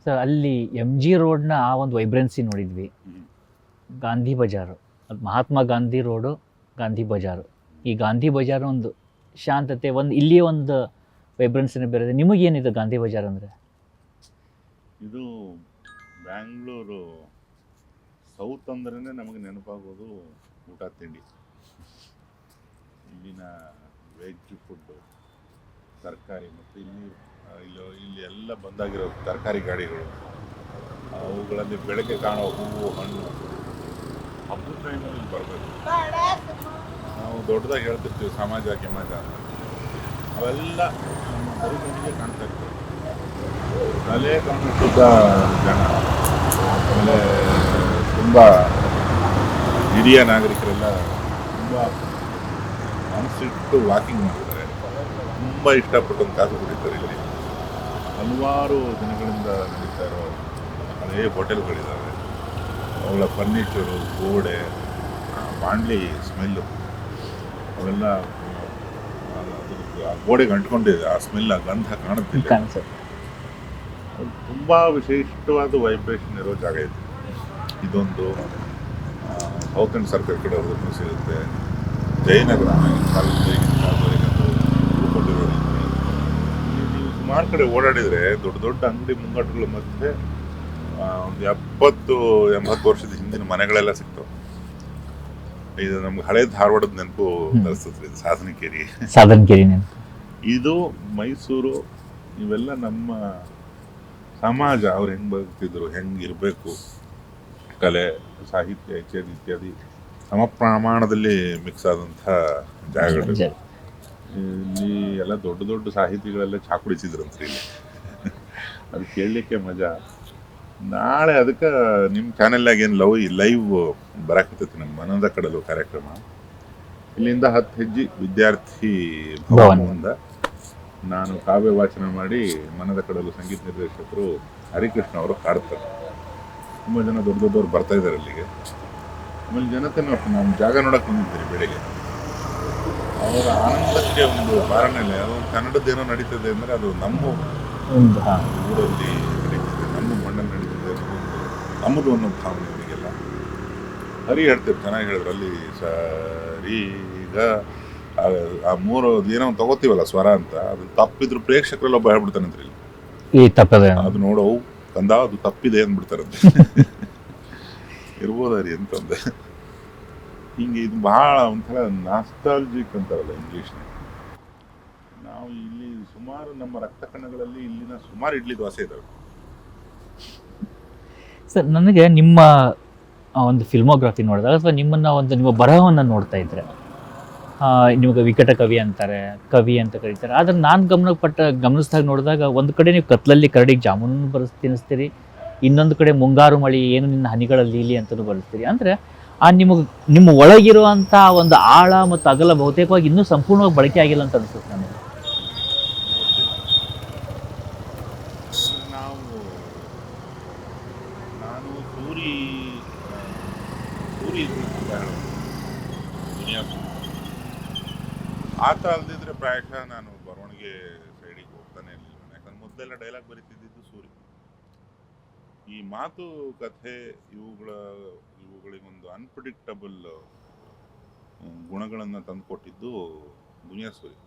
Sir ಅಲ್ಲಿ M G ರೋಡ್ನ ಆ ಒಂದು ವೈಬ್ರೆನ್ಸಿ ನೋಡಿದ್ವಿ. ಗಾಂಧಿ ಬಜಾರು, ಅದು ಮಹಾತ್ಮ ಗಾಂಧಿ ರೋಡು, ಗಾಂಧಿ ಬಜಾರು. ಈ ಗಾಂಧಿ ಬಜಾರ್ ಒಂದು ಶಾಂತತೆ, ಒಂದು ಇಲ್ಲಿ ಒಂದು ವೈಬ್ರೆನ್ಸಿನ ಬೇರೆ. ನಿಮಗೇನಿದೆ ಗಾಂಧಿ ಬಜಾರ್ ಅಂದರೆ? ಇದು ಬ್ಯಾಂಗ್ಳೂರು ಸೌತ್ ಅಂದ್ರೇ ನಮಗೆ ನೆನಪಾಗೋದು ಊಟ ತಿಂಡಿ. ಇಲ್ಲಿನ ವೆಜ್ ಫುಡ್ಡು, ತರಕಾರಿ, ಮತ್ತು ಇಲ್ಲಿ ಎಲ್ಲ ಬಂದಾಗಿರೋ ತರಕಾರಿ ಗಾಡಿಗಳು, ಅವುಗಳಲ್ಲಿ ಬೆಳಗ್ಗೆ ಕಾಣೋ ಹೂವು ಹಣ್ಣು, ಹಬ್ಬದ ಟೈಮಲ್ಲಿ ಬರಬೇಕು. ನಾವು ದೊಡ್ಡದಾಗಿ ಹೇಳ್ತಿರ್ತೀವಿ ಸಮಾಜ ಗಿಮಾಜ ಅಂತ, ಅವೆಲ್ಲ ನಮ್ಮ ಬದುಕಿಗೆ ಕಾಣ್ತಾ ಇರ್ತವೆ. ತಲೆ ಕಾಣಿಸುತ್ತ ಜನ, ಆಮೇಲೆ ತುಂಬ ಹಿರಿಯ ನಾಗರಿಕರೆಲ್ಲ ತುಂಬ ಮನಸ್ಸಿಟ್ಟು ವಾಕಿಂಗ್ ಮಾಡ್ತಾರೆ, ತುಂಬ ಇಷ್ಟಪಟ್ಟು ಒಂದು ಕಾಸು ಕುಡಿತಾರೆ. ಇಲ್ಲಿ ಹಲವಾರು ದಿನಗಳಿಂದ ನಡೀತಾ ಇರೋ ಹಳೇ ಹೋಟೆಲ್ಗಳಿದ್ದಾವೆ. ಅವುಗಳ ಫರ್ನಿಚರು, ಗೋಡೆ, ಬಾಂಡ್ಲಿ ಸ್ಮೆಲ್ಲು, ಅವೆಲ್ಲ ಆ ಗೋಡೆಗೆ ಅಂಟ್ಕೊಂಡಿದೆ. ಆ ಸ್ಮೆಲ್, ಆ ಗಂಧ ಕಾಣುತ್ತಿಲ್ಲ. ತುಂಬ ವಿಶಿಷ್ಟವಾದ ವೈಬ್ರೇಷನ್ ಇರೋ ಜಾಗ ಇದೆ. ಇದೊಂದು ಸೌತ್ ಆ್ಯಂಡ್ ಸರ್ಕಲ್ ಕಡೆ ಹೋದ್ರೂ ಸಿಗುತ್ತೆ. ಜಯನಗರ ಉಳ್ಕೊಂಡಿರೋ ರೀತಿ ನೀವು ಸುಮಾರು ಕಡೆ ಓಡಾಡಿದರೆ ದೊಡ್ಡ ದೊಡ್ಡ ಅಂಗಡಿ ಮುಂಗಟ್ಟುಗಳ ಮಧ್ಯೆ ಒಂದು 70-80 ವರ್ಷದ ಹಿಂದಿನ ಮನೆಗಳೆಲ್ಲ ಸಿಗ್ತವೆ. ಇದು ನಮ್ಗೆ ಹಳೆ ಧಾರವಾಡದ ನೆನಪು ತರಿಸ್ತದ್ರಿ. ಇದು ಸಾಧನಕೇರಿ ನೆನಪು. ಇದು ಮೈಸೂರು. ಇವೆಲ್ಲ ನಮ್ಮ ಸಮಾಜ, ಅವ್ರು ಹೆಂಗೆ ಬದುಕ್ತಿದ್ರು, ಹೆಂಗೆ ಇರಬೇಕು, ಕಲೆ, ಸಾಹಿತ್ಯ ಇತ್ಯಾದಿ ಸಮ ಪ್ರಮಾಣದಲ್ಲಿ ಮಿಕ್ಸ್ ಆದಂಥ ಜಾಗಗಳು. ಇಲ್ಲಿ ಎಲ್ಲ ದೊಡ್ಡ ದೊಡ್ಡ ಸಾಹಿತಿಗಳೆಲ್ಲ ಚಾಕುಡಿಸಿದ್ರಂತ್ರಿ ಇಲ್ಲಿ. ಅದು ಕೇಳಲಿಕ್ಕೆ ಮಜಾ. ನಾಳೆ ಅದಕ್ಕೆ ನಿಮ್ಮ ಚಾನೆಲ್ನಾಗ ಏನು ಲೈವ್ ಬರಾಕತ್ತೈತಿ ನಮ್ಮ ಮನದ ಕಡಲು ಕಾರ್ಯಕ್ರಮ. ಇಲ್ಲಿಂದ 10 ಹೆಜ್ಜೆ ವಿದ್ಯಾರ್ಥಿ ಭವನದಿಂದ ನಾನು ಕಾವ್ಯ ವಾಚನ ಮಾಡಿ ಮನದ ಕಡಲು ಸಂಗೀತ ನಿರ್ದೇಶಕರು ಹರಿಕೃಷ್ಣ ಅವರು ಹಾಡ್ತಾರೆ. ತುಂಬ ಜನ ದೊಡ್ಡ ದೊಡ್ಡವ್ರು ಬರ್ತಾ ಇದ್ದಾರೆ ಅಲ್ಲಿಗೆ. ಆಮೇಲೆ ಜನತೆನೂ ನಾನು ಜಾಗ ನೋಡಕ್ಕೆ ಬಂದಿದ್ದೀನಿ ಬೆಳಿಗ್ಗೆ. ಅವರ ಆನಂದಕ್ಕೆ ಒಂದು ಕಾರಣನೇ. ಅದು ಕನ್ನಡದ್ದೇನೋ ನಡೀತದೆ ಅಂದರೆ ಅದು ನಮ್ಮ ಊರಲ್ಲಿ ನಡೀತಿದೆ, ನಮ್ಮ ಮಣ್ಣಲ್ಲಿ ನಡೀತಿದೆ ಅನ್ನೋದು ನಮ್ಮದು ಅನ್ನೋ ಭಾವನೆ ಅವರಿಗೆಲ್ಲ. ಹರಿ ಹೇಳ್ತಾರೆ, ಚೆನ್ನಾಗಿ ಹೇಳಿದ್ರು. ಅಲ್ಲಿ ಈಗ ಆ 3 ಏನೋ ತಗೋತೀವಲ್ಲ ಸ್ವರ ಅಂತ, ಅದು ತಪ್ಪಿದ್ರು ಪ್ರೇಕ್ಷಕರೆಲ್ಲ ಒಬ್ಬ ಹೇಳ್ಬಿಡ್ತಾನಂತ್ರಿ ಇಲ್ಲಿ. ಅದು ನೋಡೋ ಕಂದ ಅದು ತಪ್ಪಿದೆ ಅಂದ್ಬಿಡ್ತಾರಂತೆ. ಇರ್ಬೋದ್ರಿ ಅಂತಂದೆ. ಹಿಂಗೆ ಇದು ಭಾಳ ಒಂಥರ ನಾಸ್ಟಾಲ್ಜಿಕ್ ಅಂತಾರಲ್ಲ ಇಂಗ್ಲೀಷ್ನ. ನಾವು ಇಲ್ಲಿ ಸುಮಾರು ನಮ್ಮ ರಕ್ತ ಕಣಗಳಲ್ಲಿ ಇಲ್ಲಿನ ಸುಮಾರು ಇಡ್ಲಿ ದೋಸೆ ಇದ್ದಾವೆ. ಸರ್, ನನಗೆ ನಿಮ್ಮ ಒಂದು ಫಿಲ್ಮೋಗ್ರಫಿ ನೋಡಿದಾಗ ಅಥವಾ ನಿಮ್ಮ ಬರಹವನ್ನು ನೋಡ್ತಾ ಇದ್ರೆ, ನಿಮಗೆ ವಿಕಟ ಕವಿ ಅಂತಾರೆ, ಕವಿ ಅಂತ ಕರೀತಾರೆ. ಆದರೆ ನಾನು ಗಮನಿಸಿದಾಗ ನೋಡಿದಾಗ, ಒಂದು ಕಡೆ ನೀವು ಕತ್ಲಲ್ಲಿ ಕರಡಿಗೆ ಜಾಮೂನು ತಿನ್ನಿಸ್ತೀರಿ, ಇನ್ನೊಂದು ಕಡೆ ಮುಂಗಾರು ಮಳೆ ಏನು ನಿನ್ನ ಹನಿಗಳಲ್ಲಿ ಇಲ್ಲಿ ಅಂತಲೂ ಬರೆಸ್ತೀರಿ. ಅಂದರೆ ನಿಮ್ಮ ಒಳಗಿರುವಂಥ ಒಂದು ಆಳ ಮತ್ತು ಅಗಲ ಬಹುತೇಕವಾಗಿ ಇನ್ನೂ ಸಂಪೂರ್ಣವಾಗಿ ಬಳಕೆ ಆಗಿಲ್ಲ ಅಂತ ಅನಿಸುತ್ತೆ ನನಗೆ. ನಾನು ಸೂರಿ ಆತ ಅಲ್ದಿದ್ರೆ ಪ್ರಾಯಶಃ ನಾನು ಬರವಣಿಗೆ ಸೈಡಿಗೆ ಹೋಗ್ತಾನೆ ಇರಲಿಲ್ಲ. ಯಾಕಂದ್ರೆ ಮೊದಲೆಲ್ಲ ಡೈಲಾಗ್ ಬರೀತಿದ್ದು ಸೂರಿ. ಈ ಮಾತು ಕಥೆ ಇವುಗಳಿಗೊಂದು ಅನ್ಪ್ರಿಡಿಕ್ಟಬಲ್ ಗುಣಗಳನ್ನು ತಂದುಕೊಟ್ಟಿದ್ದು ದುನಿಯಾ ಸೂರಿ.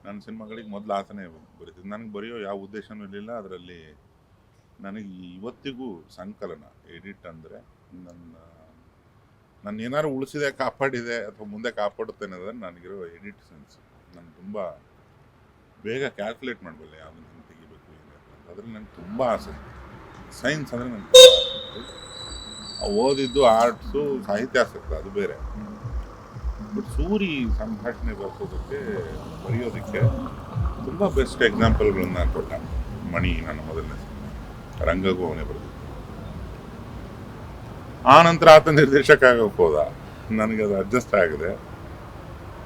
ನನ್ನ ಸಿನಿಮಾಗಳಿಗೆ ಮೊದಲು ಆತನೇ ಬರೀತಿದ್ದು. ನನಗೆ ಬರೆಯೋ ಯಾವ ಉದ್ದೇಶನೂ ಇರಲಿಲ್ಲ. ಅದರಲ್ಲಿ ನನಗೆ ಇವತ್ತಿಗೂ ಸಂಕಲನ ಎಡಿಟ್ ಅಂದರೆ ನನ್ನ ಏನಾದ್ರು ಉಳಿಸಿದೆ, ಕಾಪಾಡಿದೆ ಅಥವಾ ಮುಂದೆ ಕಾಪಾಡುತ್ತೇನೆ ಅನ್ನೋದನ್ನು ನನಗಿರೋ ಎಡಿಟ್ ಸೆನ್ಸ್. ನಾನು ತುಂಬ ಬೇಗ ಕ್ಯಾಲ್ಕುಲೇಟ್ ಮಾಡಬಲ್ಲೆ ಯಾವುದನ್ನು ಹೆಂಗೆ ತೆಗಿಬೇಕು ಏನು ಅಂತ. ಅದ್ರಲ್ಲಿ ನನಗೆ ತುಂಬ ಆಸಕ್ತಿ. ಸೈನ್ಸ್ ಅಂದರೆ ನನಗೆ ತುಂಬ ಆಸಕ್ತಿ. ಓದಿದ್ದು ಆರ್ಟ್ಸು, ಸಾಹಿತ್ಯ ಆಸಕ್ತಿ, ಅದು ಬೇರೆ. ಬಟ್ ಸೂರಿ ಸಂಭಾಷಣೆ ಬರೆಯೋದಕ್ಕೆ ತುಂಬ ಬೆಸ್ಟ್ ಎಕ್ಸಾಂಪಲ್ಗಳನ್ನ ಕೊಟ್ಟ. ಮಣಿ ನನ್ನ ಮೊದಲನೇ ರಂಗಗೂ ಅವನೇ ಬರೆದಿದ್ದು. ಆ ನಂತರ ಆತ ನಿರ್ದೇಶಕ ಆಗೋಕೆ ಹೋದ. ನನಗದು ಅಡ್ಜಸ್ಟ್ ಆಗಿದೆ.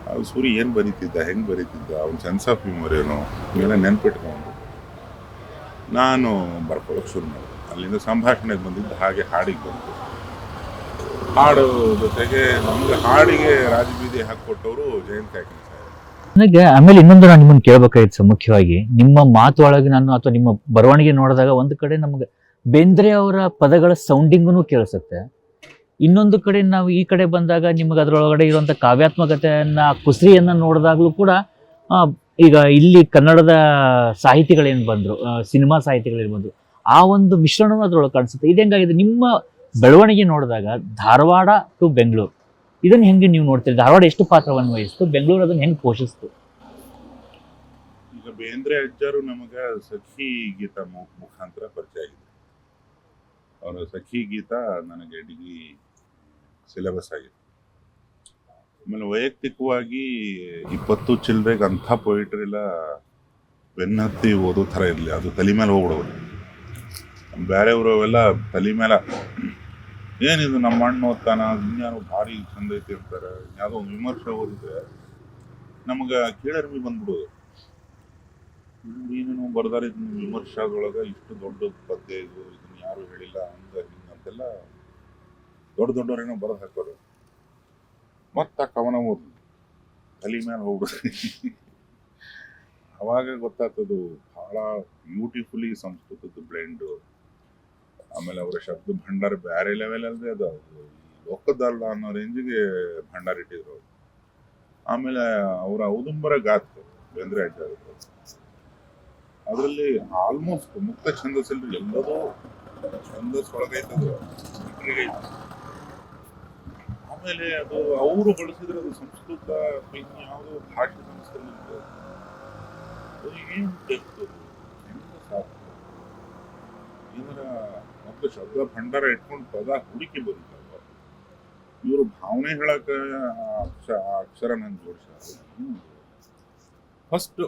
ಅದು ಸೂರಿ ಏನು ಬರೀತಿದ್ದ, ಹೆಂಗೆ ಬರೀತಿದ್ದ, ಅವ್ನ ಸೆನ್ಸ್ ಆಫ್ ಹ್ಯೂಮರ್ ಏನು, ಇವೆಲ್ಲ ನೆನ್ಪಿಟ್ಕೊಂಡು ನಾನು ಬರ್ಕೊಳ್ಳೋಕೆ ಶುರು ಮಾಡಿದೆ. ಅಲ್ಲಿಂದ ಸಂಭಾಷಣೆಗೆ ಬಂದಿದ್ದು ಹಾಗೆ ಹಾಡಿಗೆ ಬಂತು. ಹಾಡು ಜೊತೆಗೆ ನಮಗೆ ಹಾಡಿಗೆ ರಾಜಬೀದಿ ಹಾಕಿಕೊಟ್ಟವರು ಜಯಂತ್ ಕಾಯ್ಕಿಣಿ ಸಾಹೇಬ್. ನನಗೆ ಆಮೇಲೆ ಇನ್ನೊಂದು ನಾನು ನಿಮ್ಮನ್ನು ಕೇಳಬೇಕಾಗಿತ್ತು ಮುಖ್ಯವಾಗಿ, ನಿಮ್ಮ ಮಾತು ಒಳಗೆ ನಾನು ಅಥವಾ ನಿಮ್ಮ ಬರವಣಿಗೆ ನೋಡಿದಾಗ ಒಂದು ಕಡೆ ನಮಗೆ ಬೇಂದ್ರೆ ಅವರ ಪದಗಳ ಸೌಂಡಿಂಗೂ ಕೇಳಿಸುತ್ತೆ, ಇನ್ನೊಂದು ಕಡೆ ನಾವು ಈ ಕಡೆ ಬಂದಾಗ ನಿಮಗೆ ಅದರೊಳಗಡೆ ಇರುವಂಥ ಕಾವ್ಯಾತ್ಮಕತೆಯನ್ನ ಕುಸ್ರಿಯನ್ನ ನೋಡಿದಾಗಲೂ ಕೂಡ ಆ, ಈಗ ಇಲ್ಲಿ ಕನ್ನಡದ ಸಾಹಿತಿಗಳೇನು ಬಂದ್ರು, ಸಿನಿಮಾ ಸಾಹಿತಿಗಳೇನು ಬಂದ್ರು, ಆ ಒಂದು ಮಿಶ್ರಣವೂ ಅದ್ರೊಳಗೆ ಕಾಣಿಸುತ್ತೆ. ಇದು ಹೆಂಗಾಗಿದೆ ನಿಮ್ಮ ಬೆಳವಣಿಗೆ ನೋಡಿದಾಗ ಧಾರವಾಡ ಟು ಬೆಂಗಳೂರು, ಇದನ್ನ ಹೆಂಗೆ ನೀವು ನೋಡ್ತೀರಿ? ಧಾರವಾಡ ಎಷ್ಟು ಪಾತ್ರವನ್ನು ವಹಿಸ್ತು, ಬೆಂಗಳೂರು ಅದನ್ನ ಹೆಂಗೆ ಪೋಷಿಸ್ತು? ಈಗ ಬೇಂದ್ರೆ ಅಜ್ಜರು ನಮಗ ಸಖಿ ಗೀತ ಮುಖಾಂತರ ಪರಿಚಯ ಆಗಿದೆ. ಅವರ ಸಖಿ ಗೀತ ನನಗೆ ಡಿಗ್ರಿ ಸಿಲೆಬಸ್ ಆಗಿದೆ. ಆಮೇಲೆ ವೈಯಕ್ತಿಕವಾಗಿ 20 ಚಿಲ್ಲರೆಗೆ ಅಂಥ ಪೊಯಿಟ್ರಿ ಎಲ್ಲ ಬೆನ್ನತ್ತಿ ಓದೋ ಥರ ಇರಲಿ, ಅದು ತಲೆ ಮೇಲೆ ಹೋಗ್ಬಿಡೋದು. ಬೇರೆಯವ್ರವೆಲ್ಲ ತಲೆ ಮೇಲೆ ಏನಿದು ನಮ್ಮ ಅಣ್ಣ ಓದ್ತಾನ, ಇನ್ಯಾರು ಭಾರಿ ಚಂದ ಐತಿ ಅಂತಾರೆ. ಯಾವುದೋ ಒಂದು ವಿಮರ್ಶೆ ಓದಿದ್ರೆ ನಮಗೆ ಕೀಳರಿಮೆ ಬಂದ್ಬಿಡೋದು. ನೀನು ಬರ್ದಾರ ಇದನ್ನ ವಿಮರ್ಶಾದೊಳಗೆ ಇಷ್ಟು ದೊಡ್ಡ ಪದ್ಯ ಇದು, ಇದನ್ನ ಯಾರು ಹೇಳಿಲ್ಲ ಹಂಗ ಹಿಂಗಂತೆಲ್ಲ ದೊಡ್ಡವರೇನೋ ಬರೆದು ಹಾಕೋರು. ಮತ್ತ ಕವನ ಓದ್ಲಿ ತಲೆ ಮೇಲೆ ಹೋಗ್ಬಿಡ್ರಿ. ಅವಾಗ ಗೊತ್ತಾಗ್ತದು ಬಹಳ ಬ್ಯೂಟಿಫುಲಿ ಸಂಸ್ಕೃತದ ಬ್ಲೆಂಡು. ಆಮೇಲೆ ಅವರ ಶಬ್ದ ಭಂಡಾರ ಬೇರೆ ಲೆವೆಲ್ ಅಲ್ಲದೆ ಅದು ಒಕ್ಕದಲ್ಲ ಅನ್ನೋ ರೇಂಜಿಗೆ ಭಂಡಾರ ಇಟ್ಟಿದ್ರು. ಆಮೇಲೆ ಅವರ ಔದುಂಬರ ಗಾತು ಬೇಂದ್ರೆ ಅಜ್ಜ, ಅದರಲ್ಲಿ ಆಲ್ಮೋಸ್ಟ್ ಮುಕ್ತ ಛಂದಸ್ಸಲ್ಲಿ ಎಲ್ಲದೂ ಛಂದಸ್ ಒಳಗೈತದು. ಆಮೇಲೆ ಅದು ಅವರು ಬಳಸಿದ್ರೆ ಅದು ಸಂಸ್ಕೃತ ಯಾವುದೋ ಭಾಷೆ ಸಂಸ್ಥೆಯಲ್ಲಿ ಏನು ಡೆಪ್ತು ಹೆಂಗ ಸಾಕು. ಇದರ ಮೊದಲು ಶಬ್ದ ಭಂಡಾರ ಇಟ್ಕೊಂಡು ಪದ ಹುಡುಕಿ ಬರುತ್ತಲ್ಲ, ಇವರು ಭಾವನೆ ಹೇಳಕ ಅಕ್ಷರ ನಂಗೆ ಜೋಡಿಸ ಫಸ್ಟ್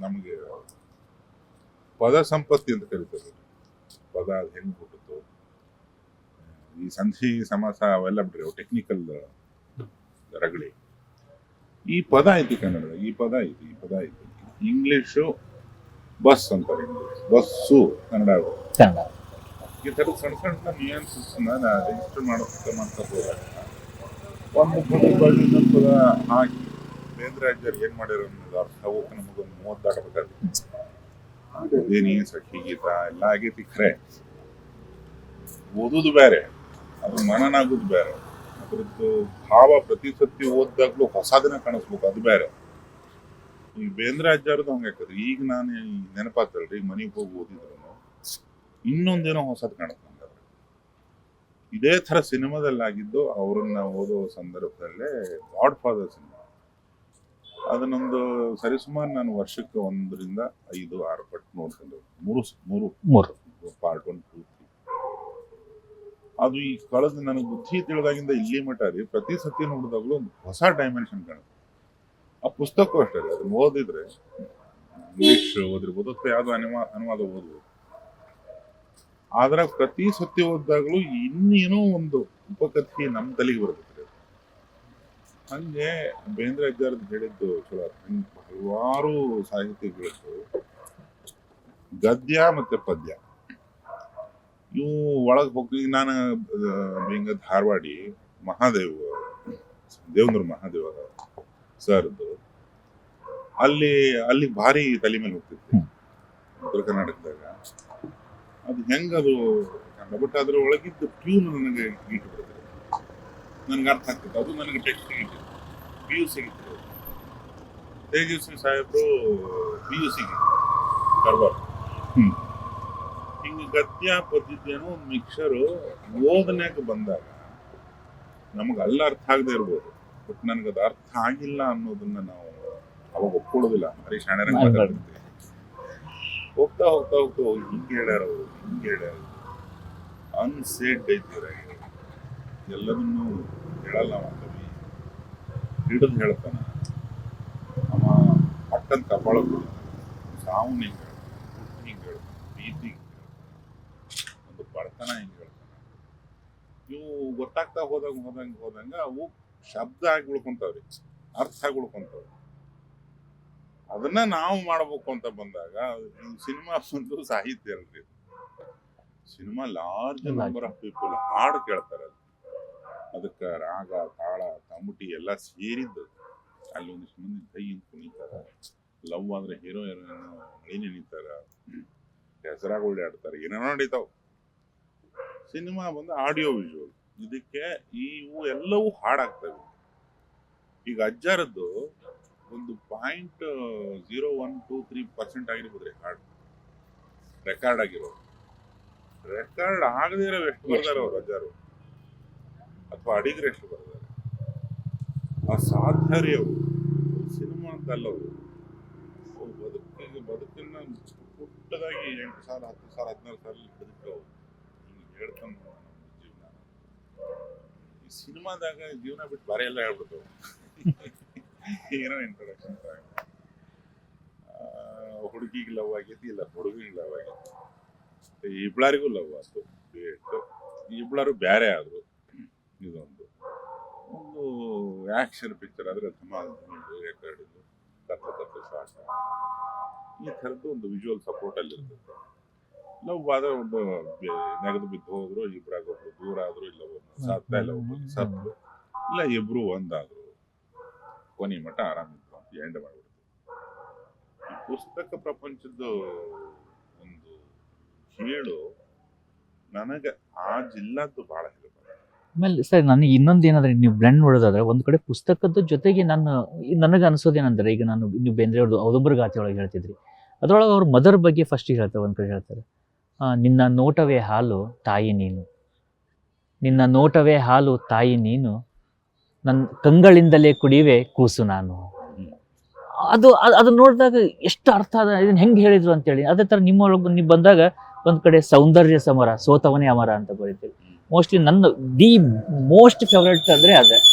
ನಮಗೆ ಪದ ಸಂಪತ್ತಿ ಅಂತ ಕರೀತಾರೆ. ಪದ ಅದು ಹೆಂಗೆ ಹುಟ್ಟಿತು, ಈ ಸಂಧಿ ಸಮಾಸ ಅವೆಲ್ಲ ಬಿಡ್ರಿ, ಅವು ಟೆಕ್ನಿಕಲ್ ರಗಳಿ. ಈ ಪದ ಐತಿ ಕನ್ನಡದ, ಈ ಪದ ಐತಿ, ಈ ಪದ ಐತಿ. ಇಂಗ್ಲಿಷು ಬಸ್ ಅಂತಾರೆ, ಇಂಗ್ಲಿಷ್ ಬಸ್ಸು ಕನ್ನಡ. ಈ ಥರದ ಸಣ್ಣ ಸಣ್ಣ ನಿಯನ್ಸಸ್ ನಾನು ರಿಜಿಸ್ಟರ್ ಮಾಡ್ತಾ ಹೋದಾಗ ಒಂದು ಪದ ಇನ್ನೊಂದು ಪದ ಹಾಕಿ ಬೇಂದ್ರೆ ಅಜ್ಜರು ಏನ್ ಮಾಡ್ಯಾರ ಅನ್ನೋದು ಅರ್ಥ ಹೋಗಿ ನಮಗೊಂದು 30 ದಾಟಬೇಕಾಗುತ್ತೆ. ಅದೇನಿ ಸಖಿ ಗೀತ ಎಲ್ಲ ಆಗೈತಿ ಖರೆ, ಓದುದು ಬೇರೆ, ಅದು ಮನನ ಆಗುದು ಬೇರೆ, ಅದ್ರದ್ದು ಭಾವ ಪ್ರತಿ ಸತಿ ಓದ್ದಾಗ್ಲೂ ಹೊಸದನ್ನ ಕಾಣಿಸ್ಬೇಕು, ಅದು ಬೇರೆ. ಈ ಬೇಂದ್ರೆ ಅಜ್ಜಾರದು ಹಂಗಾಕದ್ರಿ. ಈಗ ನಾನು ನೆನಪಾಗ್ತಲ್ರಿ, ಈಗ ಮನೆಗೆ ಹೋಗಿ ಓದಿದ್ರು ಇನ್ನೊಂದೇನೋ ಹೊಸದು ಕಾಣುತ್ತೆ ನಂಗೆ. ಇದೇ ಥರ ಸಿನಿಮಾದಲ್ಲಾಗಿದ್ದು ಅವ್ರನ್ನ ಓದೋ ಸಂದರ್ಭದಲ್ಲೇ ಗಾಡ್ ಫಾದರ್ ಸಿನಿಮಾ, ಅದನ್ನೊಂದು ಸರಿಸುಮಾರು ನಾನು ವರ್ಷಕ್ಕೆ 1 ರಿಂದ 5, 6 ಪಟ್ಟು ನೋಡ್ಕೊಂಡು, ಮೂರು ಪಾರ್ಟ್ 1, 2, 3. ಅದು ಈ ಕಳೆದ ನನಗೆ ಬುದ್ಧಿ ತಿಳಿದಾಗಿಂದ ಇಲ್ಲಿ ಮಟ್ಟ ರೀ, ಪ್ರತಿ ಸತಿ ನೋಡಿದಾಗ್ಲೂ ಒಂದು ಹೊಸ ಡೈಮೆನ್ಷನ್ ಕಾಣುತ್ತೆ. ಆ ಪುಸ್ತಕ ಅಷ್ಟೇ ರೀ, ಅದನ್ನ ಓದಿದ್ರೆ ಇಂಗ್ಲಿಷ್ ಓದಿರ್ಬೋದು ಅಥವಾ ಯಾವ್ದು ಅನುವಾದ ಓದ್ಬೋದು, ಆದ್ರೆ ಪ್ರತಿ ಸತಿ ಓದಿದಾಗ್ಲೂ ಇನ್ನೇನೋ ಒಂದು ಉಪಕಥೆ ನಮ್ಮ ತಲೆಗೆ ಬರ್ತೈತೆ. ಹಂಗೆ ಬೇಂದ್ರೆ ಅಜ್ಜಾರದ್ದು ಹೇಳಿದ್ದು ಚಲೋ. ಹಲವಾರು ಸಾಹಿತಿಗಳು ಗದ್ಯ ಮತ್ತೆ ಪದ್ಯ ಇವು ಒಳಗೆ ಹೋಗ್ತೀವಿ. ನಾನು ಹಿಂಗ ಧಾರವಾಡಿ ದೇವೇಂದ್ರ ಮಹಾದೇವ ಸರ್ದು ಅಲ್ಲಿ ಭಾರಿ ತಲೆ ಮೇಲೆ ಹೋಗ್ತಿತ್ತು ಉತ್ತರ ಕರ್ನಾಟಕದಾಗ. ಅದು ಹೆಂಗದು ಬಟ್ ಅದ್ರ ಒಳಗಿದ್ದ ಟ್ಯೂನ್ ನನಗೆ ಗೀಟ್ ಬರ್ತದೆ, ನನಗೆ ಅರ್ಥ ಆಗ್ತದೆ. ಅದು ನನಗೆ ಟೆಕ್ಸ್ಟ್ ಸಿಗಿತ್ತು, PU ಸಿಗಿತ್ತು. ತೇಜಸ್ವಿ ಸಾಹೇಬ್ರು PU ಸಿಗಿತ್ತು ಕರ್ವಾರ್. ಹಿಂಗೆ ಗದ್ಯ ಪದ್ಯದೇನೋ ಒಂದು ಮಿಕ್ಸರು ಓದನ್ಯಾಗ ಬಂದಾಗ ನಮಗೆ ಅಲ್ಲ ಅರ್ಥ ಆಗದೆ ಇರ್ಬೋದು, ಬಟ್ ನನಗದು ಅರ್ಥ ಆಗಿಲ್ಲ ಅನ್ನೋದನ್ನ ನಾವು ಅವಾಗ ಒಪ್ಕೊಳ್ಳೋದಿಲ್ಲ. ಬರೀ ಶಾಣೆರಂಗ್ ಮಾತಾಡ್ತಿರ್ತೀವಿ. ಹೋಗ್ತಾ ಹೋಗ್ತಾ ಹೋಗ್ತಾ ಹಿಂಗೆ ಹೇಳ್ಯಾರ, ಹಿಂಗೆ ಹೇಳ್ಯಾರ, ಅನ್ಸೇಡ್ ಐತಿರ. ಎಲ್ಲದನ್ನು ಹೇಳಲ್ಲ ಅವ ಕವಿ, ಹಿಡಿದು ಹೇಳ್ತಾನ. ಅವ ಪಟ್ಟನ್ ಕಪಾಳಕ್ಕೆ ಸಾವು ಹಿಂಗೆ ಹೇಳ್ತಾನೆ, ಹುಟ್ಟು ಹಿಂಗೆ ಹೇಳ್ತಾನೆ, ಪ್ರೀತಿ ಹಿಂಗೆ ಹೇಳ್ತಾನೆ, ಒಂದು ಬಡತನ ಹಿಂಗೆ ಹೇಳ್ತಾನೆ. ಇವು ಗೊತ್ತಾಗ್ತಾ ಹೋದಂಗ ಅವು ಶಬ್ದ ಆಗಿ ಉಳ್ಕೊಂತಾವ್ರಿ, ಅರ್ಥ ಆಗಿ ಉಳ್ಕೊಂತಾವ್ರಿ. ಅದನ್ನ ನಾವು ಮಾಡ್ಬೇಕು ಅಂತ ಬಂದಾಗ ಸಿನಿಮಾ ಒಂದು ಸಾಹಿತ್ಯ ಅಲ್ರಿ. Cinema large number of people ಹಾಡು ಕೇಳ್ತಾರೆ, ಅದಕ್ಕೆ ರಾಗ ತಾಳ ತಮುಟಿ ಎಲ್ಲ ಸೇರಿದ್ದು. ಅಲ್ಲಿ ಒಂದಿಷ್ಟು ಮಂದಿ ಕೈ ಹಿಂಗೆ ಕುಣಿತಾರೆ, ಲವ್ ಆದರೆ ಹೀರೋ ಮೈ ನೆನೀತಾರೆ, ಹೆಸರಾಗಳು ಆಡ್ತಾರೆ, ಏನೇನೋ ನಡೀತಾವೆ. ಸಿನಿಮಾ ಬಂದು ಆಡಿಯೋ ವಿಜುವಲ್, ಇದಕ್ಕೆ ಇವು ಎಲ್ಲವೂ ಹಾಡಾಗ್ತವೆ. ಈಗ ಅಜ್ಜಾರದ್ದು ಒಂದು 0.0123% ಆಗಿರ್ಬೋದ್ರಿ ಹಾಡು ರೆಕಾರ್ಡ್ ಆಗಿರೋದು. ರೆಕಾರ್ಡ್ ಆಗದೇ ಇರೋ ಎಷ್ಟು ಬರ್ದಾರೆ ಅವ್ರು ಅಜ್ಜಾರು, ಅಥವಾ ಅಡಿಗರು ಎಷ್ಟು ಬರ್ದಾರೆ, ಅಸಾಧ್ಯ ರೀ ಅವರು. ಸಿನಿಮಾ ಅಂತಲ್ಲ ಅವರು ಬದುಕನ್ನ ಪುಟ್ಟದಾಗಿ 8,000, 10,000, 16,000 ಹಿಡಿದಿಟ್ಟು ಹಿಂಗೆ ಹೇಳ್ತಾನೆ ನಮ್ಮ ಜೀವನ. ಈ ಸಿನಿಮಾದಾಗ ಜೀವನ ಬಿಟ್ಟು ಬಾರಿ ಎಲ್ಲ ಹೇಳ್ಬಿಡ್ತಾವೆ. ಏನೋ ಇಂಟ್ರೊಡಕ್ಷನ್ ಹುಡುಗಿಗೆ ಲವ್ ಆಗೈತಿ, ಇಲ್ಲ ಹುಡುಗಿಗೆ ಲವ್ ಆಗೈತಿ, ಇಬ್ಬಳರಿಗೂ ಲವ್ ಆಯ್ತು, ಇಬ್ಬಳರು ಬೇರೆ ಆದ್ರು. ಇದೊಂದು ಆಕ್ಷನ್ ಪಿಕ್ಚರ್ ಆದ್ರೆ ಧಮಾಲ್ ರೆಕಾರ್ಡ್ ಕತ್ತು ಶಾರ್ಟ್, ಈ ಥರದ್ದು ಒಂದು ವಿಜುವಲ್ ಸಪೋರ್ಟ್ ಅಲ್ಲಿ ಇರ್ತದೆ. ಲವ್ ಆದ್ರೆ ಒಂದು ನೆಗೆದು ಬಿದ್ದು ಹೋದ್ರು, ಇಬ್ಬರಾಗೊಬ್ರು ದೂರ ಆದ್ರು, ಇಲ್ಲ ಸತ್ತ, ಇಲ್ಲ ಒಬ್ಬರು ಸತ್ತು, ಇಲ್ಲ ಇಬ್ರು ಒಂದಾದ್ರು, ಕೊನೆ ಮಟ್ಟ ಆರಾಮಿದ್ರು ಅಂತ ಎಂಡ್ ಮಾಡ್ಬಿಡ್ತು. ಈ ಪುಸ್ತಕ ಪ್ರಪಂಚದ್ದು ಒಂದು ಹೇಳು ನನಗೆ ಆ ಜಿಲ್ಲಾದ್ದು ಬಹಳ ಹೆಲ್ಪ್. ಆಮೇಲೆ ಸರ್ ನನಗೆ ಇನ್ನೊಂದು ಏನಾದ್ರೆ ನೀವು ಬ್ಲೆಂಡ್ ನೋಡೋದಾದ್ರೆ ಒಂದು ಕಡೆ ಪುಸ್ತಕದ ಜೊತೆಗೆ ನನಗೆ ಅನಿಸೋದೇನಂದ್ರೆ, ಈಗ ನೀವು ಬೇಂದ್ರೆ ಅವ್ರದ್ದು ಔದುಂಬರ ಗಾಥೆ ಒಳಗೆ ಹೇಳ್ತಿದ್ರಿ, ಅದರೊಳಗೆ ಅವ್ರ ಮದರ್ ಬಗ್ಗೆ ಫಸ್ಟಿಗೆ ಹೇಳ್ತಾರೆ. ಒಂದು ಕಡೆ ಹೇಳ್ತಾರೆ, ನಿನ್ನ ನೋಟವೇ ಹಾಲು ತಾಯಿ ನೀನು, ನಿನ್ನ ನೋಟವೇ ಹಾಲು ತಾಯಿ ನೀನು, ನನ್ನ ಕಂಗಳಿಂದಲೇ ಕುಡಿಯುವೆ ಕೂಸು ನಾನು. ಅದು ನೋಡಿದಾಗ ಎಷ್ಟು ಅರ್ಥ ಅದ, ಇದನ್ನ ಹೆಂಗೆ ಹೇಳಿದ್ರು ಅಂತೇಳಿ. ಅದೇ ಥರ ನಿಮ್ಮೊಳಗೆ ನೀವು ಬಂದಾಗ ಒಂದು ಕಡೆ ಸೌಂದರ್ಯ ಸಮರ ಸೋತವನೇ ಅಮರ ಅಂತ ಬರೀತೀವಿ. ಮೋಸ್ಟ್ಲಿ ನನ್ನ ದಿ ಮೋಸ್ಟ್ ಫೇವ್ರೇಟ್ ಅಂದರೆ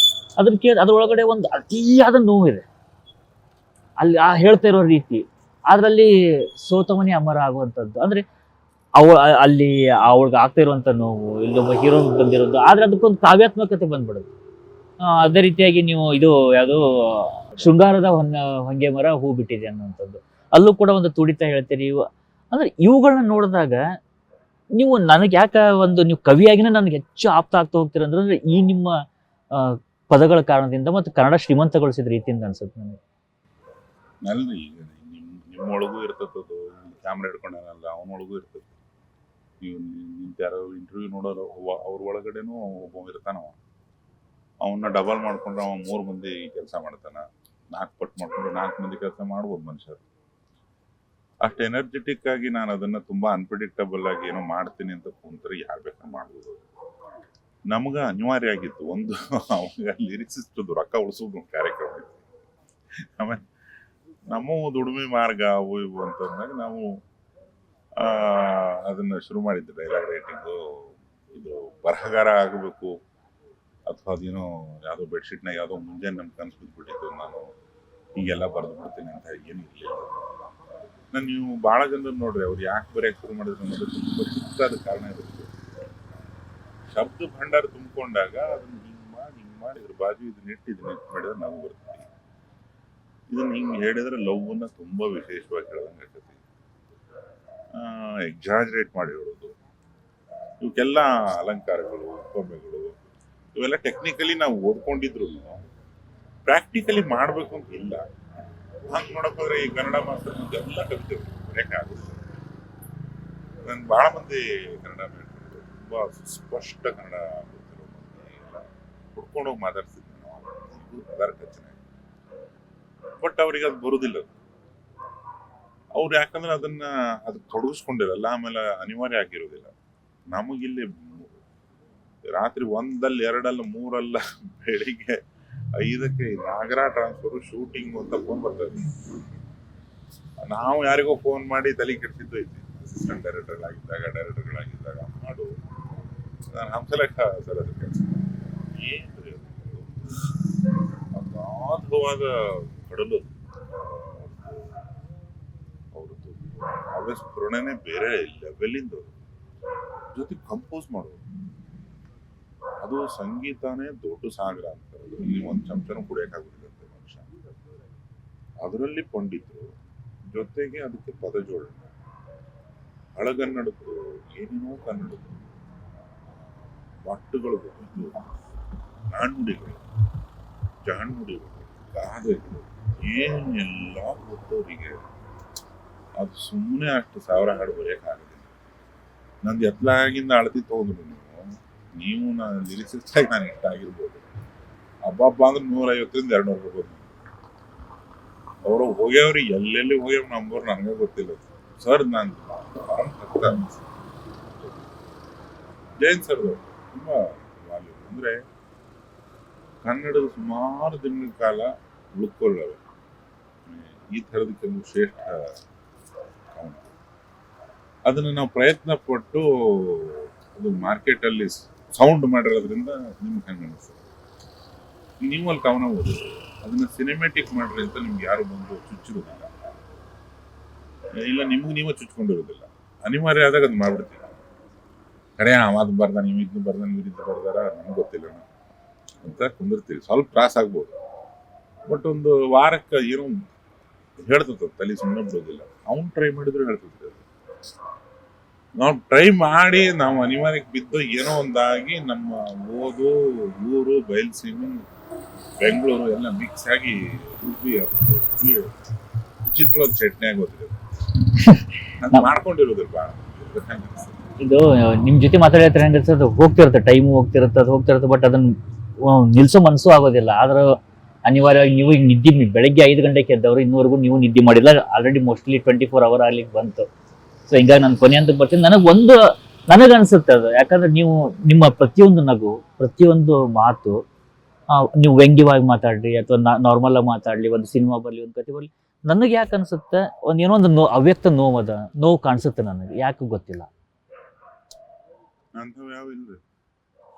ಅದನ್ನ ಕೇಳಿ ಅದ್ರೊಳಗಡೆ ಒಂದು ಅತಿಯಾದ ನೋವಿದೆ ಅಲ್ಲಿ ಆ ಹೇಳ್ತಾ ಇರೋ ರೀತಿ. ಅದರಲ್ಲಿ ಸೋತವನೇ ಅಮರ ಆಗುವಂಥದ್ದು ಅಂದರೆ ಅಲ್ಲಿ ಅವಳಿಗೆ ಆಗ್ತಾ ಇರುವಂಥ ನೋವು, ಇಲ್ಲೊಬ್ಬ ಹೀರೋ ಬಂದಿರೋದು, ಆದರೆ ಅದಕ್ಕೊಂದು ಕಾವ್ಯಾತ್ಮಕತೆ ಬಂದ್ಬಿಡೋದು. ಅದೇ ರೀತಿಯಾಗಿ ನೀವು ಇದು ಯಾವುದು ಶೃಂಗಾರದ ಹೊಂಗೆ ಮರ ಹೂ ಬಿಟ್ಟಿದೆ ಅನ್ನುವಂಥದ್ದು, ಅಲ್ಲೂ ಕೂಡ ಒಂದು ತುಡಿತ ಹೇಳ್ತೀರಿ. ಅಂದರೆ ಇವುಗಳನ್ನ ನೋಡಿದಾಗ ನೀವು ನನಗೆ ಯಾಕೆ ನೀವು ಕವಿಯಾಗಿನೇ ನನಗೆ ಹೆಚ್ಚು ಆಪ್ತ ಆಗ್ತಾ ಹೋಗ್ತೀರ ಅಂದ್ರೆ ಈ ನಿಮ್ಮ ಪದಗಳ ಕಾರಣದಿಂದ ಮತ್ತು ಕನ್ನಡ ಶ್ರೀಮಂತಗೊಳಿಸಿದ ರೀತಿಯಿಂದ ಅನ್ಸುತ್ತೆ ನನಗೆ. ಅಲ್ರಿ, ಈಗ ನಿಮ್ಮೊಳಗೂ ಇರ್ತದ್ದು, ಕ್ಯಾಮ್ರಾ ಹಿಡ್ಕೊಂಡಲ್ಲ ಅವನೊಳಗೂ ಇರ್ತದೆ. ನೀವು ಯಾರೋ ಇಂಟರ್ವ್ಯೂ ನೋಡೋರು ಅವ್ರ ಒಳಗಡೆನೂ ಒಬ್ಬ ಇರ್ತಾನವ, ಅವನ್ನ ಡಬಲ್ ಮಾಡ್ಕೊಂಡ್ರೆ ಅವ 3 ಮಂದಿ ಕೆಲಸ ಮಾಡ್ತಾನ, 4 ಪಟ್ಟು ಮಾಡ್ಕೊಂಡ್ರೆ 4 ಮಂದಿ ಕೆಲಸ ಮಾಡ್ಬೋದು ಮನುಷ್ಯರು. ಅಷ್ಟು ಎನರ್ಜೆಟಿಕ್ ಆಗಿ ನಾನು ಅದನ್ನ ತುಂಬಾ ಅನ್ಪ್ರಿಡಿಕ್ಟಬಲ್ ಆಗಿ ಏನೋ ಮಾಡ್ತೀನಿ ಅಂತ ಕುಂತ್ರೆ ಯಾರು ಬೇಕಾದ್ರೆ ಮಾಡ್ಬೋದು. ನಮ್ಗ ಅನಿವಾರ್ಯ ಆಗಿತ್ತು ಒಂದು ಅವಾಗ ಲಿರಿಕ್ಸಿಸ್ಟ್ ರೊಕ್ಕ ಉಳಿಸೋದು ಕಾರ್ಯಕ್ರಮ ಇತ್ತು. ಆಮೇಲೆ ನಮ್ಮ ದುಡಿಮೆ ಮಾರ್ಗ ಅವು ಇವು ಅಂತಂದಾಗ ನಾವು ಅದನ್ನ ಶುರು ಮಾಡಿದ್ದೆ. ಡೈಲಾಗ್ ರೈಟಿಂಗು, ಇದು ಬರಹಗಾರ ಆಗಬೇಕು ಅಥವಾ ಅದೇನೋ ಯಾವುದೋ ಬೆಡ್ಶೀಟ್ನಾಗ ಯಾವುದೋ ಮುಂಜಾನೆ ನಮ್ಗೆ ಕನಸು ಬಿದ್ದುಬಿಟ್ಟಿತ್ತು, ನಾನು ಹೀಗೆಲ್ಲ ಬರೆದು ಬಿಡ್ತೀನಿ ಅಂತ ಏನು ಇರಲಿಲ್ಲ. ನೀವು ಭಾಳ ಜನರು ನೋಡ್ರಿ, ಅವ್ರು ಯಾಕೆ ಬರೆಯಕ್ಕೆ ಶುರು ಮಾಡಿದ್ರು ಅನ್ನೋದು ತುಂಬ ಚಿಕ್ಕದಾದ ಕಾರಣ ಇರುತ್ತೆ. ಶಬ್ದ ಭಂಡಾರ ತುಂಬಿಕೊಂಡಾಗ ಅದನ್ನ ಹಿಂಗೆ ಮಾಡಿ ಇದ್ರ ಬಾಜು ಇದನ್ನ ಮಾಡಿದ್ರೆ ನಾವು ಬರ್ತೀವಿ. ಇದನ್ನ ಹಿಂಗೆ ಹೇಳಿದ್ರೆ ಲವ್ವನ್ನ ತುಂಬ ವಿಶೇಷವಾಗಿ ಹೇಳೋದಂಗೆ ಆಗ್ತೈತಿ. ಎಕ್ಸಾಜರೇಟ್ ಮಾಡಿ ಹೇಳೋದು, ಇವಕ್ಕೆಲ್ಲ ಅಲಂಕಾರಗಳು, ಉಪಮೆಗಳು, ಇವೆಲ್ಲ ಟೆಕ್ನಿಕಲಿ ನಾವು ಓದ್ಕೊಂಡಿದ್ರು ಪ್ರಾಕ್ಟಿಕಲಿ ಮಾಡಬೇಕು ಅಂತ ಇಲ್ಲ. ಹಂಗೆ ನೋಡಕ್ ಹೋದ್ರೆ ಈ ಕನ್ನಡ ಮಾಸ್ಟರ್ ಎಲ್ಲ ಕವಿತೆ ಬರೆಯಕ್ಕೆ ಆಗುತ್ತೆ. ನನ್ಗೆ ಭಾಳ ಮಂದಿ ಕನ್ನಡ ಹೇಳ್ತಿದ್ರು, ತುಂಬ ಸ್ಪಷ್ಟ ಕನ್ನಡ ಗೊತ್ತಿರೋ ಮಂದಿ ಎಲ್ಲ ಹುಡ್ಕೊಂಡೋಗಿ ಮಾತಾಡ್ತಿದ್ವಿ ನಾವು, ಪದಾರ್ಥ ಚೆನ್ನಾಗಿ. ಬಟ್ ಅವ್ರಿಗೆ ಅದು ಬರುದಿಲ್ಲ. ಅವ್ರು ಯಾಕಂದ್ರೆ ಅದಕ್ಕೆ ತೊಡಗಿಸ್ಕೊಂಡಿರಲ್ಲ, ಆಮೇಲೆ ಅನಿವಾರ್ಯ ಆಗಿರೋದಿಲ್ಲ. ನಮಗಿಲ್ಲಿ ರಾತ್ರಿ 1 ಅಲ್ಲ 2 ಅಲ್ಲ 3 ಅಲ್ಲ ಬೆಳಿಗ್ಗೆ 5ಕ್ಕೆ ನಾಗರ ಟ್ರಾನ್ಸ್ಫರ್ ಶೂಟಿಂಗ್ ಅಂತ ಫೋನ್ ಬರ್ತದೆ. ನಾವು ಯಾರಿಗೋ ಫೋನ್ ಮಾಡಿ ತಲೆ ಕೆಡಿಸಿದ್ದು ಐತಿ. ಅಸಿಸ್ಟೆಂಟ್ ಡೈರೆಕ್ಟರ್ಗಳಾಗಿದ್ದಾಗ ಮಾಡು, ನಾನು ಹಂಸಲೇಖ ಸರ್ ಅದಕ್ಕೆ ಏನ್ರಿ ಅಗಾಧವಾದ ಕಡಲು ಅವ್ರದ್ದು ಸ್ಫುರಣೆನೇ ಬೇರೆ ಲೆವೆಲಿಂದ ಜೊತೆ ಕಂಪೋಸ್ ಮಾಡೋದು. ಅದು ಸಂಗೀತನೇ ದೊಡ್ಡ ಸಾಗರ ಅಂತ, ಈ ಒಂದು ಚಮಚನೂ ಕುಡಿಯೋಕ್ಕಾಗೋದಿಲ್ಲಂತೆ ಮನುಷ್ಯ. ಅದರಲ್ಲಿ ಪಂಡಿತರು ಜೊತೆಗೆ ಅದಕ್ಕೆ ಪದ ಜೋಡಣೆ, ಹಳಗನ್ನಡದ್ದು ಏನೇನೋ ಕನ್ನಡದ್ದು ಮಟ್ಟುಗಳು, ನಾಣ್ಣುಡಿಗಳು, ಜಾಣ್ನುಡಿಗಳು, ಕಾದೈತೆ ಏನೆಲ್ಲ ಗೊತ್ತವರಿಗೆ. ಅದು ಸುಮ್ಮನೆ ಅಷ್ಟು 1000 ಹಾಡು ಬರೆಯೋಕ್ಕಾಗೋದಿಲ್ಲ. ನಂದು ಎತ್ಲಾಗಿಂದ ಅಳತಿ ತೊಗೊಂಡ್ರು ನೀವು ನಾನು ಲಿರಿಸಿಸ್ಟ್ ಆಗಿ ನಾನು ಇಷ್ಟ ಆಗಿರ್ಬೋದು. ಹಬ್ಬ ಅಂದ್ರೆ 150ರಿಂದ 200 ಬರ್ಬೋದು. ಅವರು ಹೋಗ್ಯವ್ರಿ ಎಲ್ಲೆಲ್ಲಿ ಹೋಗ್ಯವ್ ನಂಬೋರು ನನಗೆ ಗೊತ್ತಿಲ್ಲ ಸರ್. ನಾನು ಜೈನ್ ಸರ್ ತುಂಬಾ ವ್ಯಾಲ್ಯೂ ಅಂದ್ರೆ ಕನ್ನಡದ ಸುಮಾರು ದಿನಗಳ ಕಾಲ ಉಳ್ಕೊಳ್ಳವೆ ಈ ಥರದ ಕೆಲವು ಶ್ರೇಷ್ಠ ಕವನ. ಅದನ್ನು ನಾವು ಪ್ರಯತ್ನ ಪಟ್ಟು ಅದು ಮಾರ್ಕೆಟಲ್ಲಿ ಸೌಂಡ್ ಮಾಡಿರೋದ್ರಿಂದ ನಿಮ್ಗೆ ಹಂಗೆ ಅನಿಸ್ತದೆ. ನೀವು ಅಲ್ಲಿ ಕವನ ಓದಿ ಅದನ್ನ ಸಿನಿಮ್ಯಾಟಿಕ್ ಮಾಡ್ರಿ ಅಂತ ನಿಮ್ಗೆ ಯಾರು ಬಂದು ಚುಚ್ಚಿರೋದಿಲ್ಲ, ಇಲ್ಲ ನಿಮ್ಗೆ ನೀವೇ ಚುಚ್ಕೊಂಡಿರೋದಿಲ್ಲ. ಅನಿವಾರ್ಯ ಆದಾಗ ಅದು ಮಾಡ್ಬಿಡ್ತೀವಿ. ಕಡೆ ಅದು ಬರ್ದ ನೀವು ಇದನ್ನು ಬರ್ದ ನೀವು ಇದು ಬರ್ದಾರ ನಮ್ಗೆ ಗೊತ್ತಿಲ್ಲ ಅಂತ ಕುಂದಿರ್ತೀವಿ. ಸ್ವಲ್ಪ ತ್ರಾಸ ಆಗ್ಬೋದು, ಬಟ್ ಒಂದು ವಾರಕ್ಕೆ ಏನೋ ಹೇಳ್ತದ ತಲೆ ಸುಮ್ಮನೆ ಬಿಡೋದಿಲ್ಲ. ಅವ್ನು ಟ್ರೈ ಮಾಡಿದ್ರು ಹೇಳ್ತಿದ್ರಿ. ಅದು ನಾವು ಟ್ರೈ ಮಾಡಿ ನಾವು ಅನಿವಾರ್ಯಕ್ಕೆ ಬಿದ್ದು ಏನೋ ಒಂದಾಗಿ ನಮ್ಮ ಓದು ಊರು ಬಯಲ್ಸೀಮೆ ಬೆಂಗಳೂರು ಎಲ್ಲ ಮಿಕ್ಸ್ ಆಗಿ ವಿಚಿತ್ರವಾದ ಚಟ್ನಿ ಆಗೋದಿಲ್ಲ. ಅದು ಮಾಡ್ಕೊಂಡಿರೋದಿಲ್ಲ. ಇದು ನಿಮ್ ಜೊತೆ ಮಾತಾಡಿದ್ರೆ ಹೆಂಗನ್ಸದು, ಹೋಗ್ತಿರುತ್ತೆ ಟೈಮು ಹೋಗ್ತಿರುತ್ತೆ ಬಟ್ ಅದನ್ನ ನಿಲ್ಸೋ ಮನಸ್ಸು ಆಗೋದಿಲ್ಲ. ಆದ್ರೆ ಅನಿವಾರ್ಯವಾಗಿ ನೀವು ಈಗ ನಿದ್ದೆ ಬೆಳಗ್ಗೆ 5 ಗಂಟೆಗೆ ಎದ್ದವ್ರು ಇನ್ನೂವರೆಗೂ ನೀವು ನಿದ್ದೆ ಮಾಡಿಲ್ಲ. ಆಲ್ರೆಡಿ ಮೋಸ್ಟ್ಲಿ 24 hour ಆಗ್ಲಿಕ್ಕೆ ಬಂತು. ಸೊ ಹಿಂಗಾಗಿ ನಾನು ಕೊನೆ ಅಂತ ಬರ್ತೀನಿ. ನನಗನ್ಸುತ್ತೆ ಅದು, ಯಾಕಂದ್ರೆ ನೀವು ನಿಮ್ಮ ಪ್ರತಿಯೊಂದು ನಗು ಪ್ರತಿಯೊಂದು ಮಾತು ನೀವು ವ್ಯಂಗ್ಯವಾಗಿ ಮಾತಾಡ್ರಿ ಅಥವಾ ನಾರ್ಮಲ್ ಆಗಿ ಮಾತಾಡ್ಲಿ, ಒಂದು ಸಿನಿಮಾ ಬರಲಿ ಒಂದು ಕತೆ ಬರಲಿ, ನನಗೆ ಯಾಕೆ ಅನ್ಸುತ್ತೆ ಏನೋ ಒಂದು ಅವ್ಯಕ್ತ ನೋವು ಕಾಣಿಸುತ್ತೆ ನನಗೆ. ಯಾಕೆ ಗೊತ್ತಿಲ್ಲ.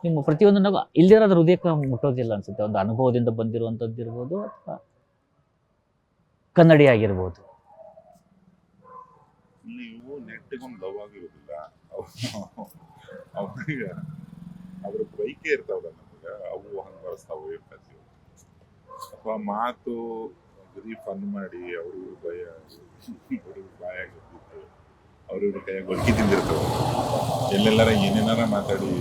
ನಿಮ್ಮ ಪ್ರತಿಯೊಂದು ನಗು ಇಲ್ದಿರೋದ್ರ ಹೃದಯಕ್ಕೆ ಮುಟ್ಟೋದಿಲ್ಲ ಅನ್ಸುತ್ತೆ. ಒಂದು ಅನುಭವದಿಂದ ಬಂದಿರುವಂತದ್ದು ಇರ್ಬೋದು ಅಥವಾ ಕನ್ನಡಿ ಆಗಿರ್ಬೋದು. ನೀವು ನೆಟ್ಟಿಗೊಂದು ಲವ್ ಆಗಿರೋದಿಲ್ಲ ಅವಾಗ ಅದ್ರ ಬೈಕೆ ಇರ್ತಾವಲ್ಲ ನಮಗೆ, ಅವು ಹಂಗೆ ಬಳಸ್ತಾವ ಇರ್ತೀವಿ. ಅಥವಾ ಮಾತು ಬರೀ ಫನ್ ಮಾಡಿ ಅವ್ರಿವ್ರು ಬಾಯಾಗಿರ್ತಿತ್ತು, ಅವ್ರಿವ್ರ ಕೈಯಾಗ ಬಲ್ಕಿ ತಿಂದಿರ್ತಾವೆ. ಎಲ್ಲೆಲ್ಲಾರ ಏನೇನಾರ ಮಾತಾಡಿ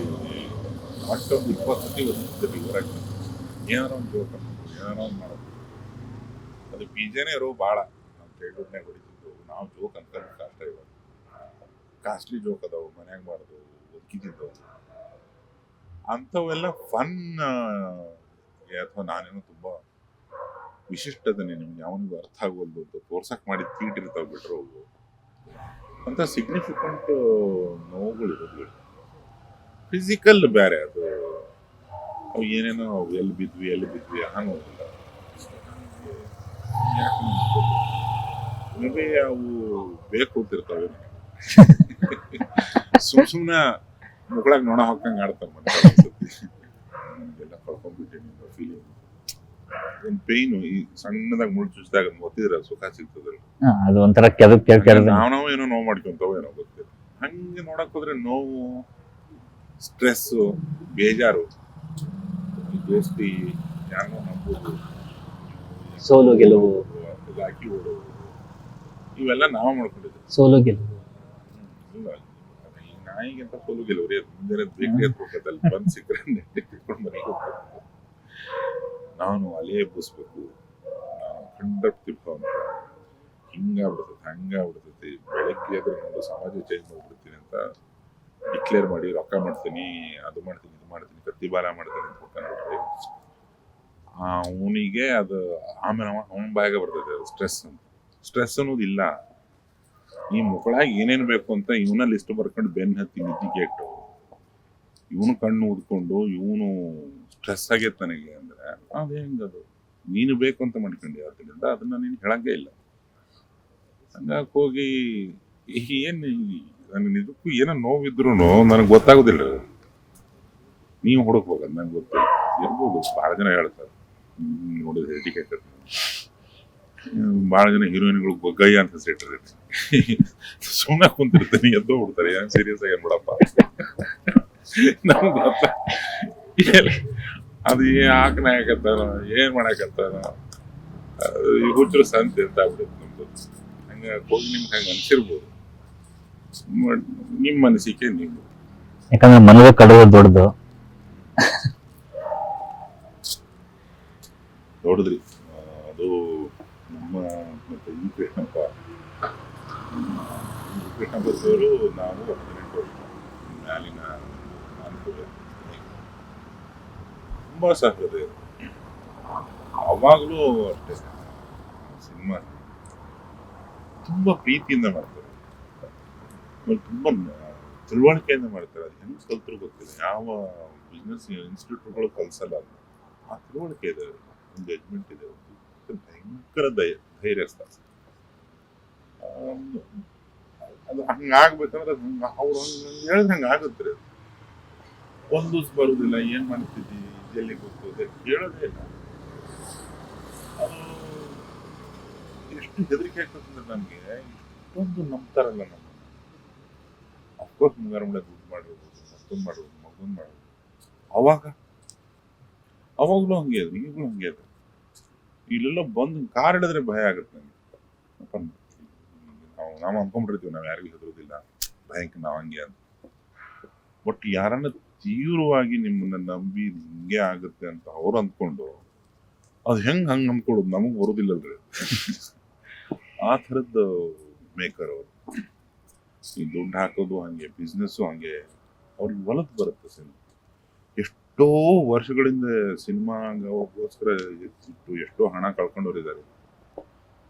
ಮತ್ತೊಂದು 20 ಸತಿ ಓದಿರ್ತೀವಿ ಊರಾಗ. ಏನಾರ ಒಂದು ಜೋಕ್ ಏನಾರ ಒಂದು ಮಾಡೋದು. ಅದು ಬೀಜನೇ ಇರೋ ಭಾಳ ನಮ್ಮ ಚೈಲ್ಡ್ಹುಡ್ನಾಗ ಹೊಡಿತಿದ್ದು. ನಾವು ಜೋಕ್ ಅನ್ಕೊಂಡು ಕಷ್ಟ ಇವಾಗ ಕಾಸ್ಟ್ಲಿ ಜೋಕ್ ಅದಾವು ಮನ್ಯಾಗ ಮಾಡೋದು ಒದಗಿತಿದ್ದವು. ಅಂಥವೆಲ್ಲ ಫನ್. ಅಥವಾ ನಾನೇನೋ ತುಂಬ ವಿಶಿಷ್ಟದನ್ನೇ ನಿಮ್ಗೆ ಯಾವನಿಗೂ ಅರ್ಥ ಆಗೋದು ಅಂತ ತೋರ್ಸಕ್ ಮಾಡಿ ತೀಟಿರ್ತಾವೆ ಬಿಟ್ರೆ ಅವು ಅಂತ ಸಿಗ್ನಿಫಿಕೆಂಟ್ ನೋವುಗಳು ಇರೋದು. ಫಿಸಿಕಲ್ ಬೇರೆ ಅದು. ಅವು ಏನೇನೋ ಎಲ್ಲಿ ಬಿದ್ವಿ ಅನ್ನೋದಿಲ್ಲ. ಮೇ ಬಿ ಅವು ಬೇಕು ಅಂತಿರ್ತಾವೆ. ಸುಮ್ಮನೆ ಮುಗಳಾಗ ನೋಡ ಹಾಕಂಗೆ ಆಡ್ತಾರೆ ಮತ್ತೆ ಎಲ್ಲ ಕಳ್ಕೊಂಡ್ಬಿಟ್ಟೇನಿ ಫೀಲಿಂಗ್. ಒಂದು ಪೇಯ್ನು ಈ ಸಣ್ಣದಾಗಿ ಮುಳ್ಳು ಚುಚ್ಚಿದಾಗ ಒತ್ತಿದ್ರೆ ಸುಖ ಸಿಗ್ತದಲ್ಲ, ಅದು ಒಂಥರ ನಾವು ಏನೋ ನೋವು ಮಾಡ್ಕೊಂತಾವ ಏನೋ ಗೊತ್ತಿಲ್ಲ. ಹಂಗೆ ನೋಡಕ್ ಹೋದ್ರೆ ನೋವು, ಸ್ಟ್ರೆಸ್ಸು, ಬೇಜಾರು, ದೋಸ್ತಿ, ಯಾರೋ ನಂಬೋದು, ಸೋಲು ಗೆಲುವು, ಹಾಕಿ ಓಡೋದು, ಇವೆಲ್ಲ ನಾವೇ ಮಾಡ್ಕೊಂಡಿದ್ದೀವಿ. ಸೋಲು ಗೆಲುವು ಇಲ್ಲ, ಈ ನಾಯಿಗಿಂತ ಸೋಲು ಗೆಲುವು ರೀ. ಮುಂದೆ ಬೇಕ್ರಿ ಹೋಗೋದಲ್ಲಿ ಬಂದು ಸಿಕ್ಕರೆ ನೆಟ್ಟಿಗೆ ತಿಳ್ಕೊಂಡು ಮನೆಗೆ ಹೋಗ್ಬೇಕು. ನಾನು ಅಲೆ ಎಬ್ಬಿಸ್ಬೇಕು, ನಾನು ಕಂಡಪ್ ತಿಳ್ಕೊ ಅಂತ ಹಿಂಗಾಗ್ಬಿಡ್ತೈತಿ ಹಂಗಾಗ್ಬಿಡ್ತೈತಿ. ಬೆಳಗ್ಗೆ ಆದ್ರೆ ನೋಡು ಸಮಾಜ ಚೇಂಜ್ ಮಾಡ್ಬಿಡ್ತೀನಿ ಅಂತ ಡಿಕ್ಲೇರ್ ಮಾಡಿ ರೊಕ್ಕ ಮಾಡ್ತೀನಿ, ಅದು ಮಾಡ್ತೀನಿ, ಇದು ಮಾಡ್ತೀನಿ, ಕತ್ತಿ ಬಾಲ ಮಾಡ್ತೀನಿ ಅಂತ ಹೋಗ್ತಾನೆ. ಅವನಿಗೆ ಅದು ಆಮೇಲೆ ಅವನ ಬಾಯಾಗ ಬರ್ತೈತೆ ಅದು ಸ್ಟ್ರೆಸ್ ಅನ್ನೋದು ಇಲ್ಲ. ಈ ಮಕ್ಕಳಾಗ ಏನೇನು ಬೇಕು ಅಂತ ಇವನ ಲಿಸ್ಟ್ ಬರ್ಕೊಂಡು ಬೆನ್ನು ಹತ್ತಿ ನಿದ್ದಿಗೆ ಇಟ್ಟು ಇವನು ಕಣ್ಣು ಊದ್ಕೊಂಡು ಇವನು ಸ್ಟ್ರೆಸ್ ಆಗೈತೆ ನನಗೆ ಅಂದ್ರೆ ಅದು ಹೆಂಗದು ನೀನು ಬೇಕು ಅಂತ ಮಾಡ್ಕೊಂಡು ಅದರಿಂದ ಅದನ್ನ ನೀನು ಹೇಳಂಗೇ ಇಲ್ಲ. ಹಂಗಾಗಿ ಹೋಗಿ ಏನು ನನ್ನ ನಿಜಕ್ಕೂ ಏನೋ ನೋವಿದ್ರು ನನಗೆ ಗೊತ್ತಾಗೋದಿಲ್ಲ. ನೀವು ಹುಡುಕ್ಬೇಕು, ಅದು ನಂಗೆ ಗೊತ್ತಿಲ್ಲ. ಇರ್ಬೋದು, ಭಾಳ ಜನ ಹೇಳ್ತಾರೆ ನೋಡಿದ್ರೆ ಎಡಿಕೇಟರ್. ಭಾಳ ಜನ ಹೀರೋಯಿನ್ಗಳು ಗೊಗ್ಗಯ್ಯ ಅಂತ ಸೇಟಿರ್ತೈತಿ. ಸುಮ್ಮನೆ ಕುಂತಿರ್ತೀನಿ, ಎದ್ದೋ ಬಿಡ್ತಾರೆ. ಏನು ಸೀರಿಯಸ್ ಆಗಿ ನೋಡಪ್ಪ ನಮ್ಗೆ ಗೊತ್ತ ಅದು ಯಾಕೆ ನಾಯಕತ್ತಾರ ಏನ್ ಮಾಡಕತ್ತಾರ ಈ ಹುಚ್ಚರು ಸಂತೆ ಅಂತ ಆಗ್ಬಿಡುತ್ತೆ ನಮ್ದು. ಹಂಗ ಹೋಗಿ ನಿಮ್ಗೆ ಹಂಗೆ ಅನ್ಸಿರ್ಬೋದು. ನಿಮ್ಮ ಅನಿಸಿಕೆ ನೀವು, ಯಾಕಂದ್ರೆ ಮನದ ಕಡುವ ದೊಡ್ಡದ್ರಿ ಕೃಷ್ಣಪ್ಪ ಕೃಷ್ಣಪ್ಪ ಸರು ನಾವು 18 ವರ್ಷ ಮ್ಯಾಲಿನ ಅನುಕೂಲ ತುಂಬ ಸಹೃದಯ. ಅವಾಗಲೂ ಅಷ್ಟೇ ಸಿನಿಮಾ ತುಂಬ ಪ್ರೀತಿಯಿಂದ ಮಾಡ್ತಾರೆ, ಆಮೇಲೆ ತುಂಬ ತಿಳುವಳಿಕೆಯಿಂದ ಮಾಡ್ತಾರೆ. ಅದು ಹೆಂಗೆ ಕಲ್ತರು ಗೊತ್ತಿಲ್ಲ, ಯಾವ ಬಿಸ್ನೆಸ್ ಇನ್ಸ್ಟಿಟ್ಯೂಟ್ಗಳು ಕಲಿಸಲ್ಲ. ಅದು ಆ ತಿಳುವಳಿಕೆ ಇದೆ, ಒಂದು ಜಡ್ಜ್ಮೆಂಟ್ ಇದೆ, ಒಂದು ಭಯಂಕರ ಧೈರ್ಯಸ್ಥ. ಅದು ಹಂಗಾಗ್ಬೇಕಂದ್ರೆ ಅವ್ರು ಹಂಗೆ ಹೇಳಿದ್ರೆ ಹಂಗೆ ಆಗುತ್ತೆ. ಅದು ಒಂದು ದಿವಸ ಬರುವುದಿಲ್ಲ, ಏನು ಮಾಡ್ತಿದ್ದಿ, ಇದೆಲ್ಲಿ ಗೊತ್ತು, ಹೇಳೋದೇ ಇಲ್ಲ. ಅದು ಎಷ್ಟು ಹೆದರಿಕೆ ಆಗ್ತದಂದ್ರೆ ನಮಗೆ, ಇಷ್ಟೊಂದು ನಂಬ್ತಾರಲ್ಲ ನಮ್ಮನ್ನು. ಅಫ್ಕೋರ್ಸ್ ಮುಂಗಾರು ಮಳೆ ದುಡ್ಡು ಮಾಡಿರ್ಬೋದು, ಮತ್ತೊಂದು ಮಾಡ್ಬೋದು, ಮಗೊಂದು ಮಾಡ್ಬೋದು. ಅವಾಗಲೂ ಹಂಗೆ ಅದು, ಈಗಲೂ ಹಂಗೆ ಅದು. ಇಲ್ಲೆಲ್ಲ ಬಂದು ಕಾರ್ ಹಿಡಿದ್ರೆ ಭಯ ಆಗುತ್ತೆ ನನಗೆ. ನಾವು ಅನ್ಕೊಂಡ್ಬಿಟ್ಟಿರ್ತೀವಿ ನಾವು ಯಾರಿಗೂ ಹೆದರೋದಿಲ್ಲ, ಭಯಂಕರ ನಾವು ಹಂಗೆ ಅಂತ. ಬಟ್ ಯಾರನ್ನ ತೀವ್ರವಾಗಿ ನಿಮ್ಮನ್ನ ನಂಬಿ ಹಿಂಗೆ ಆಗುತ್ತೆ ಅಂತ ಅವ್ರು ಅಂದ್ಕೊಂಡು ಅದು ಹಂಗೆ ಅಂದ್ಕೊಡೋದು ನಮಗೆ ಬರೋದಿಲ್ಲಲ್ರಿ. ಆ ಥರದ್ದು ಮೇಕರ್ ಅವರು. ಈ ದುಡ್ಡು ಹಾಕೋದು ಹಂಗೆ, ಬಿಸ್ನೆಸ್ಸು ಹಂಗೆ, ಅವ್ರಿಗೆ ಹೊಲತ್ತು ಬರುತ್ತೆ ಸಿನಿಮಾ. ಎಷ್ಟೋ ವರ್ಷಗಳಿಂದ ಸಿನಿಮಾಗೋಸ್ಕರ ಇಟ್ಟು ಎಷ್ಟೋ ಹಣ ಕಳ್ಕೊಂಡವ್ರಿದ್ದಾರೆ.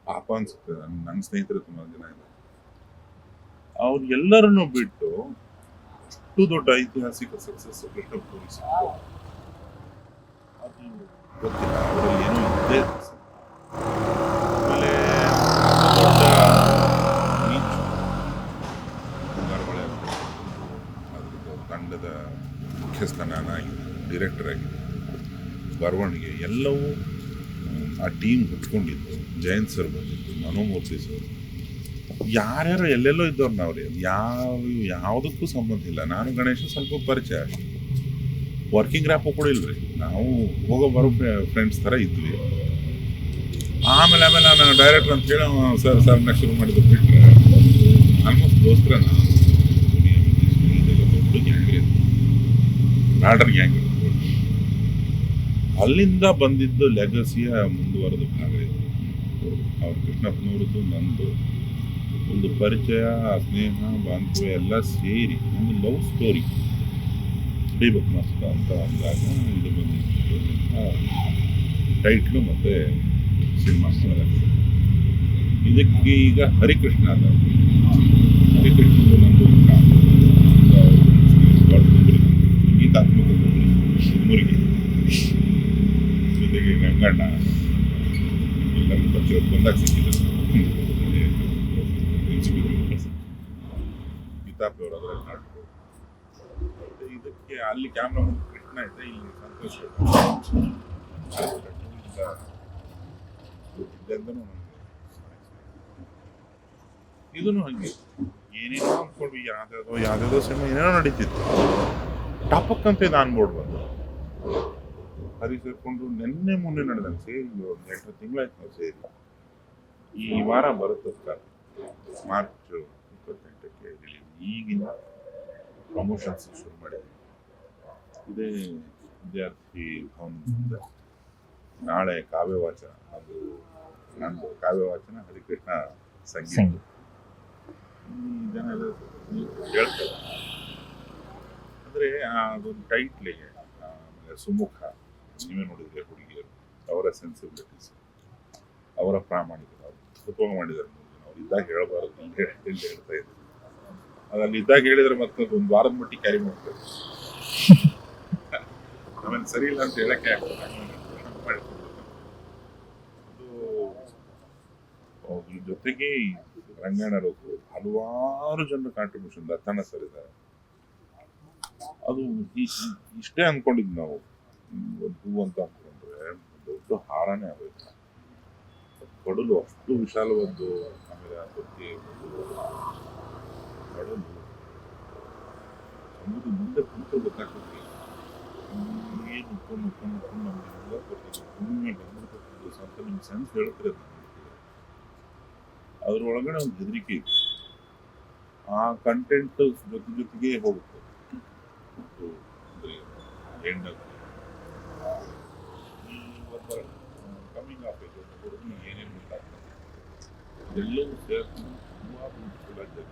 ಪಾಪ ಅನ್ಸುತ್ತೆ. ನನ್ನ ಸ್ನೇಹಿತರು ತುಂಬಾ ಜನ ಇದ್ದಾರೆ. ಅವ್ರು ಎಲ್ಲರನ್ನು ಬಿಟ್ಟು ಅಷ್ಟು ದೊಡ್ಡ ಐತಿಹಾಸಿಕ ಸಕ್ಸಸ್ ಕೃಷ್ಣಪ್ಪ ಸಿಕ್ತು. ಅದು ಗೊತ್ತಿಲ್ಲ, ಅವರಲ್ಲಿ ಏನೋ ಇದ್ದೇ ಆಮೇಲೆ ದೊಡ್ಡ ರೀಚ್ ಮುಂಗಾರುಮಳೆ ಅದ್ರದ್ದು ತಂಡದ ಮುಖ್ಯಸ್ಥ ನಾನಾಗಿದೆ, ಡೈರೆಕ್ಟರ್ ಆಗಿದೆ, ಬರವಣಿಗೆ ಎಲ್ಲವೂ ಆ ಟೀಮ್ ಹುಚ್ಕೊಂಡಿದ್ದು. ಜಯಂತ್ ಸರ್ ಬಂದಿದ್ದು, ಮನೋಮೂರ್ತಿ ಸರ್, ಯಾರ್ಯಾರು ಎಲ್ಲೆಲ್ಲೋ ಇದ್ದವ್ರು ನಾವ್ರಿ. ಯಾವುದಕ್ಕೂ ಸಂಬಂಧ ಇಲ್ಲ. ನಾನು ಗಣೇಶ ಸ್ವಲ್ಪ ಪರಿಚಯ ಅಷ್ಟೇ, ವರ್ಕಿಂಗ್ ರ್ಯಾಪು ಕೂಡ ಇಲ್ರಿ. ನಾವು ಹೋಗೋ ಬರೋ ಫ್ರೆಂಡ್ಸ್ ಥರ ಇದ್ವಿ. ಆಮೇಲೆ ನಾನು ಡೈರೆಕ್ಟರ್ ಅಂತ ಹೇಳಿ ಸರ್ನ ಶುರು ಮಾಡಿದ್ದು ಬಿಟ್ಟರೆ ಆಲ್ಮೋಸ್ಟ್ ದೋಸ್ತರ. ದೊಡ್ಡ ಗ್ಯಾಂಗ್ ಇದೆ, ರಾಡರ್ ಗ್ಯಾಂಗ್. ಅಲ್ಲಿಂದ ಬಂದಿದ್ದು ಲೆಗಸಿಯ ಮುಂದುವರೆದ ಭಾಗ ಇದೆ. ಅವ್ರ ಕೃಷ್ಣಪ್ಪನವ್ರದ್ದು ನಂದು ಒಂದು ಪರಿಚಯ, ಸ್ನೇಹ, ಬಾಂಧವ್ಯ ಎಲ್ಲ ಸೇರಿ ಒಂದು ಲವ್ ಸ್ಟೋರಿ ಹಿಡಿಬೇಕು ಮಸ್ತ್ ಅಂತ ಅಂದಾಗ ಇದು ಬಂದಿತ್ತು. ಟೈಟ್ಲು ಮತ್ತು ಸಿನಿಮಾ ಇದಕ್ಕೆ ಈಗ ಹರಿಕೃಷ್ಣ ಅದ. ಹರಿಕೃಷ್ಣ ನಂದು ಗೀತಾತ್ಮಕ ಮುರುಗಿ ಜೊತೆಗೆ ಗಂಗಣ್ಣ ಎಲ್ಲರೂ ಪರಿಚಯ ಬಂದಾಗ ಸಿಕ್ಕಿದ್ರು. ಗೀತಾಪ್ರವರು ಅದರಲ್ಲಿ ನಾಟಕ. ಇದಕ್ಕೆ ಅಲ್ಲಿ ಕ್ಯಾಮ್ರಾ ಕೃಷ್ಣ ಇದೆ, ಇಲ್ಲಿ ಸಂತೋಷ್ ಇದನ್ನು ಹಂಗೆ ಏನೇನೋ ಅಂದ್ಕೊಂಡು ಯಾವ್ದಾವ್ದೋ ಸಿನಿಮಾ ಏನೇನೋ ನಡೀತಿತ್ತು. ಟಾಪಕ್ ಅಂತ ಇದು ಆನ್ಬೋರ್ಡ್ ಬಂದು ಹರಿ ಸೇರ್ಕೊಂಡು ಮೊನ್ನೆ ನಡೆದಂಗೆ ಸೇರಿ 8 ತಿಂಗಳಾಯ್ತು ನಾವು ಸೇರಿ. ಈ ವಾರ ಬರುತ್ತೆ ಮಾರ್ಚ್ 28ಕ್ಕೆ ರಿಲೀಸ್. ಈಗಿನ ಪ್ರಮೋಷನ್ಸ್ ಶುರು ಮಾಡಿದ್ವಿ. ಇದೇ ವಿದ್ಯಾರ್ಥಿ ಭವನದಿಂದ ನಾಳೆ ಕಾವ್ಯವಾಚನ. ಅದು ನಂದು ಕಾವ್ಯವಾಚನ, ಹರಿಕೃಷ್ಣ ಸಂಗೀತ. ಜನ ಹೇಳ್ತಾರೆ ಅಂದರೆ ಅದೊಂದು ಟೈಟ್ಲಿಗೆ. ಆಮೇಲೆ ಸುಮುಖ, ನೀವೇ ನೋಡಿದ್ರೆ ಹುಡುಗಿಯರು, ಅವರ ಸೆನ್ಸಿಬಿಲಿಟೀಸ್, ಅವರ ಪ್ರಾಮಾಣಿಕತೆ, ಅವರು ಅದ್ಭುತವಾಗಿ ಮಾಡಿದ್ದಾರೆ. ಅವ್ರು ಇದ್ದಾಗ ಹೇಳಬಾರದು, ಇಲ್ಲಿ ಹೇಳ್ತಾ ಇದ್ದಾರೆ. ಅದಲ್ಲಿ ಇದ್ದಾಗ ಹೇಳಿದ್ರೆ ಮತ್ತೆ ಒಂದು ವಾರದ ಮಟ್ಟಿಗೆ ಕ್ಯಾರಿ ಮಾಡ್ತಾರೆ. ಆಮೇಲೆ ಸರಿ ಇಲ್ಲ ಅಂತ ಹೇಳಕ್ಕೆ ಆಗ್ತದೆ. ಅದು ಜೊತೆಗೆ ರಂಗಣ್ಣರು ಹಲವಾರು ಜನರ ಕಾಂಟ್ರಿಬ್ಯೂಷನ್. ದತ್ತಣ್ಣ ಸರ್ ಇದ್ದಾರೆ. ಅದು ಇಷ್ಟೇ ಅನ್ಕೊಂಡಿದ್ದು ನಾವು. ಒಂದು ಹೂ ಅಂತ ಅನ್ಕೊಂಡ್ರೆ ದೊಡ್ಡ ಹಾರನೇ ಆಗೋಯ್ತು. ಕಡಲು ಅಷ್ಟು ವಿಶಾಲವಾದ್ದು. ಆಮೇಲೆ ಅದಕ್ಕೆ ಕಡಲು ಸಮುದ್ರ ಮುಂದೆ ಕುಂತು ಗೊತ್ತಾಗ್ತದೆ. ಏನು ಉಟ್ಕೊಂಡು ನಮಗೆಲ್ಲ ಬರ್ತಿತ್ತು. ಭೂಮಿ ಮೇಲೆ ಬಂದ್ಬಿಡ್ತಿದ್ದು ಅಂತ ನಿಮ್ಗೆ ಸೆನ್ಸ್ ಹೇಳ್ತಿರೋದು. ಅದ್ರ ಒಳಗಡೆ ಒಂದು ಹೆದರಿಕೆ ಇದೆ. ಆ ಕಂಟೆಂಟ್ ಜೊತೆಗೆ ಹೋಗುತ್ತೆ. ಕಮಿಂಗ್ ಆಫ್ ಏಜ್ ಹುಡುಗಿ ಏನೇನು ಗೊತ್ತಾಗ್ತದೆ. ಎಲ್ಲವೂ ಸೇರ್ಕೊಂಡು ತುಂಬಾ ಬ್ಯೂಟಿಫುಲ್ ಆಗಿ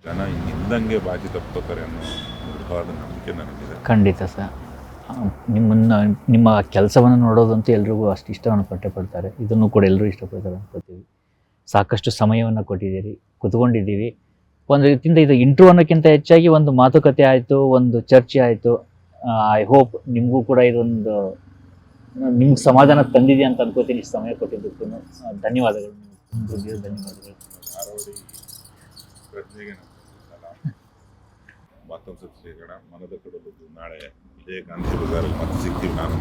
ಜನ ಹಿಂದಂಗೆ ಬಾಜಿ ತಪ್ಕೋತಾರೆ ಅನ್ನೋ ದೃಢವಾದ ನಂಬಿಕೆ ನನಗಿದೆ. ಖಂಡಿತ ಸರ್. ನಿಮ್ಮ ಕೆಲಸವನ್ನು ನೋಡೋದಂತೂ ಎಲ್ರಿಗೂ ಅಷ್ಟು ಇಷ್ಟವನ್ನು ಪಡ್ತಾರೆ. ಇದನ್ನು ಕೂಡ ಎಲ್ಲರೂ ಇಷ್ಟಪಡ್ತಾರೆ ಅನ್ಕೋತೀವಿ. ಸಾಕಷ್ಟು ಸಮಯವನ್ನು ಕೊಟ್ಟಿದ್ದೀರಿ, ಕುತ್ಕೊಂಡಿದ್ದೀವಿ. ಒಂದು ರೀತಿಯಿಂದ ಇದು ಇಂಟ್ರೂ ಅನ್ನೋಕ್ಕಿಂತ ಹೆಚ್ಚಾಗಿ ಒಂದು ಮಾತುಕತೆ ಆಯಿತು, ಒಂದು ಚರ್ಚೆ ಆಯಿತು. ಐ ಹೋಪ್ ನಿಮಗೂ ಕೂಡ ಇದೊಂದು ನಿಮ್ಗೆ ಸಮಾಧಾನ ತಂದಿದೆ ಅಂತ ಅನ್ಕೋತೀನಿ. ಇಷ್ಟು ಸಮಯ ಕೊಟ್ಟಿದ್ದಕ್ಕೂ ಧನ್ಯವಾದಗಳು. ಧನ್ಯವಾದಗಳು. ಧಾರವಾಡಿ ಪ್ರಜ್ಞೆಗೆ ಮತ್ತೊಂದು ಸತಿ ಸಿಗೋಣ. ಮನದ ಕಡಲು ನಾಳೆ ಇದೇ ಗಾಂಧಿ ಬಜಾರಲ್ಲಿ ಮತ್ತೆ ಸಿಗ್ತೀವಿ. ನಾನು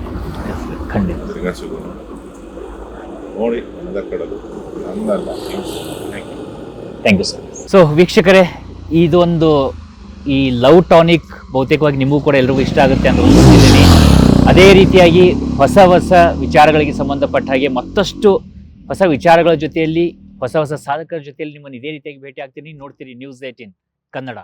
ಖಂಡಿತ ತಿರ್ಗಾ ಸಿಗೋಣ. ನೋಡಿ ಮನದ ಕಡಲು ನಂದಲ್ಲ. Thank you sir. ಸೊ ವೀಕ್ಷಕರೇ, ಇದೊಂದು ಈ ಲವ್ ಟಾನಿಕ್ ಬಹುತೇಕವಾಗಿ ನಿಮಗೂ ಕೂಡ ಎಲ್ರಿಗೂ ಇಷ್ಟ ಆಗುತ್ತೆ ಅಂತ ಅಂದ್ಕೊಂಡಿದ್ದೀನಿ. ಅದೇ ರೀತಿಯಾಗಿ ಹೊಸ ಹೊಸ ವಿಚಾರಗಳಿಗೆ ಸಂಬಂಧಪಟ್ಟ ಹಾಗೆ ಮತ್ತಷ್ಟು ಹೊಸ ವಿಚಾರಗಳ ಜೊತೆಯಲ್ಲಿ ಹೊಸ ಹೊಸ ಸಾಧಕರ ಜೊತೆಯಲ್ಲಿ ನಿಮ್ಮನ್ನು ಇದೇ ರೀತಿಯಾಗಿ ಭೇಟಿ ಆಗ್ತೀನಿ. ನೋಡ್ತೀರಿ News18 ಕನ್ನಡ.